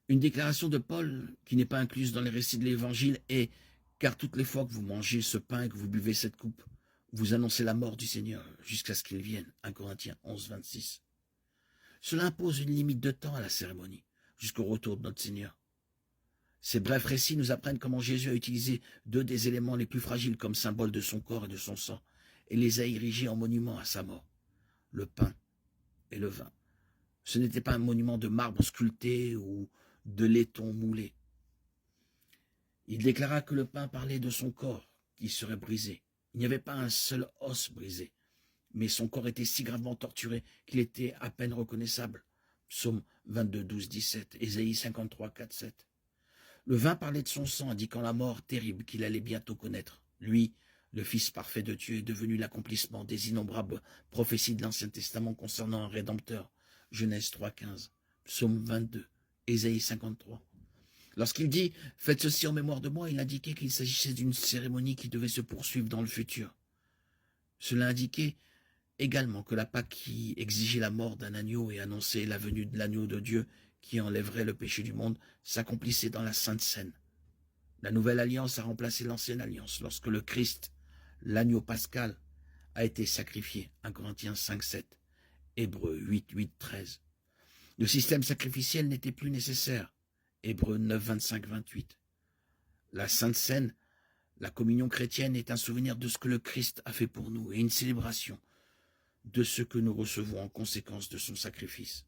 Une déclaration de Paul qui n'est pas incluse dans les récits de l'Évangile est « Car toutes les fois que vous mangez ce pain et que vous buvez cette coupe, vous annoncez la mort du Seigneur jusqu'à ce qu'il vienne » 1 Corinthiens 11, 26. Cela impose une limite de temps à la cérémonie, jusqu'au retour de notre Seigneur. Ces brefs récits nous apprennent comment Jésus a utilisé deux des éléments les plus fragiles comme symbole de son corps et de son sang, et les a érigés en monument à sa mort, le pain et le vin. Ce n'était pas un monument de marbre sculpté ou de laiton moulé. Il déclara que le pain parlait de son corps qui serait brisé. Il n'y avait pas un seul os brisé, mais son corps était si gravement torturé qu'il était à peine reconnaissable. Psaume 22, 12, 17, Ésaïe 53, 4, 7. Le vin parlait de son sang, indiquant la mort terrible qu'il allait bientôt connaître. Lui, le Fils parfait de Dieu, est devenu l'accomplissement des innombrables prophéties de l'Ancien Testament concernant un Rédempteur. Genèse 3, 15, Psaume 22, Ésaïe 53. Lorsqu'il dit « Faites ceci en mémoire de moi », il indiquait qu'il s'agissait d'une cérémonie qui devait se poursuivre dans le futur. Cela indiquait également que la Pâque qui exigeait la mort d'un agneau et annonçait la venue de l'agneau de Dieu qui enlèverait le péché du monde s'accomplissait dans la Sainte Seine. La nouvelle alliance a remplacé l'ancienne alliance lorsque le Christ, l'agneau pascal, a été sacrifié. 1 Corinthiens 5, 7, Hébreux 8, 8, 13. Le système sacrificiel n'était plus nécessaire. Hébreux 9, 25, 28. La Sainte Seine, la communion chrétienne, est un souvenir de ce que le Christ a fait pour nous et une célébration de ce que nous recevons en conséquence de son sacrifice.